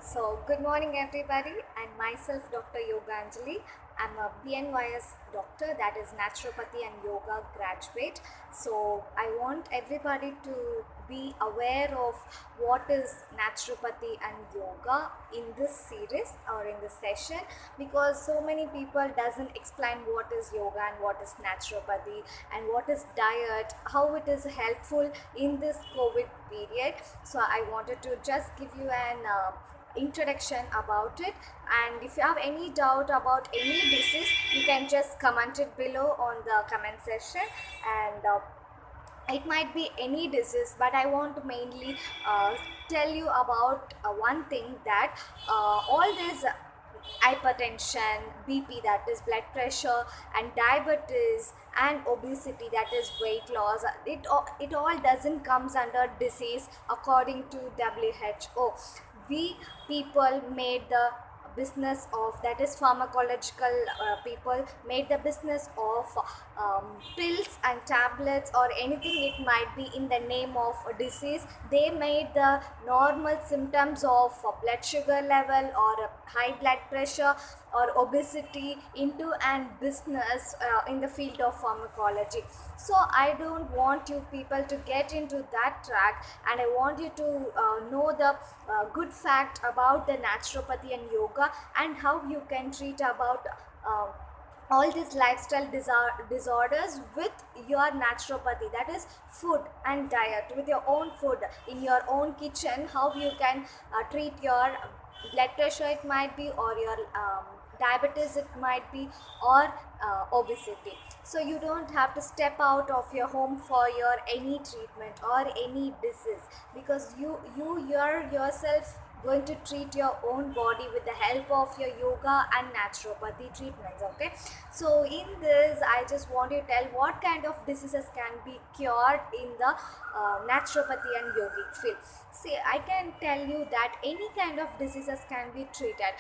So, good morning, everybody, and myself, Dr. Yoganjali. I'm a BNYS doctor, that is Naturopathy and Yoga graduate. So, I want everybody to be aware of what is Naturopathy and Yoga in this series or in this session, because so many people doesn't explain what is yoga and what is naturopathy and what is diet, how it is helpful in this COVID period. So, I wanted to just give you an introduction about it, and if you have any doubt about any disease, you can just comment it below on the comment section. And it might be any disease, but I want to mainly tell you about one thing, that all these hypertension, BP, that is blood pressure, and diabetes and obesity, that is weight loss, it all doesn't comes under disease according to WHO. We people made the business of, that is pharmacological people made the business of pills and tablets or anything it might be in the name of a disease. They made the normal symptoms of blood sugar level or high blood pressure or obesity into an business in the field of pharmacology. So I don't want you people to get into that track, and I want you to know the good fact about the naturopathy and yoga, and how you can treat about uh, all these lifestyle disorders with your naturopathy, that is food and diet, with your own food in your own kitchen, how you can treat your blood pressure, it might be, or your diabetes, it might be, or obesity. So you don't have to step out of your home for your any treatment or any disease, because you're yourself going to treat your own body with the help of your yoga and naturopathy treatments. Okay, so in this I just want to tell what kind of diseases can be cured in the naturopathy and yogic field. See, I can tell you that any kind of diseases can be treated,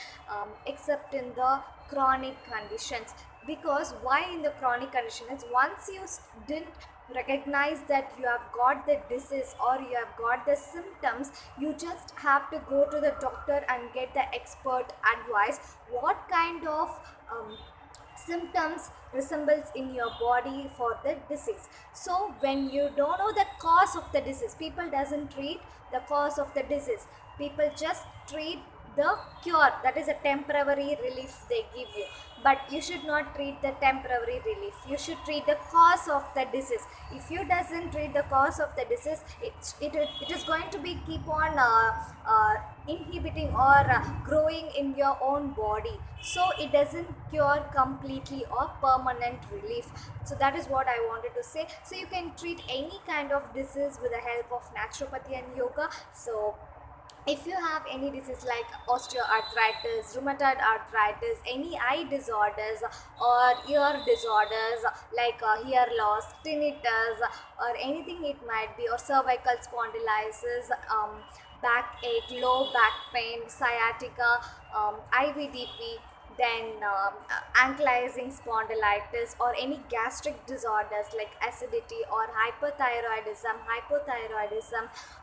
except in the chronic conditions. Because why in the chronic conditions, once you didn't recognize that you have got the disease or you have got the symptoms, you just have to go to the doctor and get the expert advice what kind of symptoms resembles in your body for the disease. So when you don't know the cause of the disease, people doesn't treat the cause of the disease, people just treat the cure, that is a temporary relief they give you. But you should not treat the temporary relief, you should treat the cause of the disease. If you doesn't treat the cause of the disease, it is going to be keep on inhibiting or growing in your own body, so it doesn't cure completely or permanent relief. So that is what I wanted to say. So you can treat any kind of disease with the help of naturopathy and yoga. So if you have any disease like osteoarthritis, rheumatoid arthritis, any eye disorders or ear disorders like hair loss, tinnitus, or anything it might be, or cervical spondylitis, backache, low back pain, sciatica, IVDP, then ankylosing spondylitis, or any gastric disorders like acidity or hypothyroidism,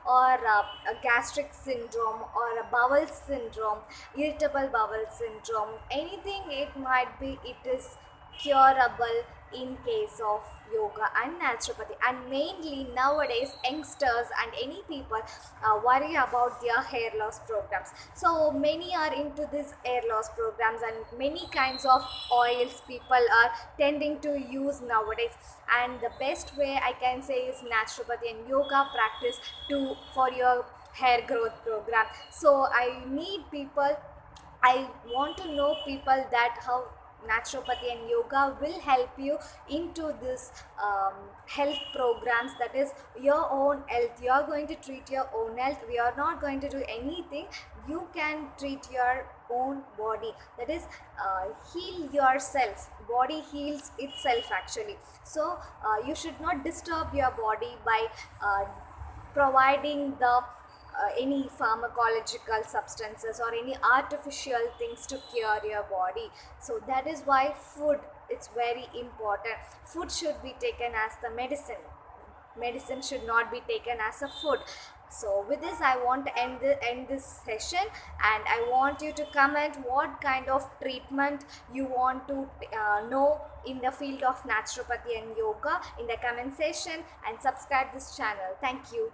or a gastric syndrome, or a bowel syndrome, irritable bowel syndrome, anything it might be, it is curable in case of yoga and naturopathy. And mainly nowadays youngsters and any people worry about their hair loss programs. So many are into this hair loss programs, and many kinds of oils people are tending to use nowadays. And the best way I can say is naturopathy and yoga practice to for your hair growth program. So I need people, I want to know people that how naturopathy and yoga will help you into this health programs, that is your own health. You are going to treat your own health, we are not going to do anything. You can treat your own body, that is heal yourself, body heals itself actually. So you should not disturb your body by providing the any pharmacological substances or any artificial things to cure your body. So that is why food, it's very important. Food should be taken as the medicine, medicine should not be taken as a food. So with this, I want to end this session, and I want you to comment what kind of treatment you want to know in the field of naturopathy and yoga in the comment section, and subscribe this channel. Thank you.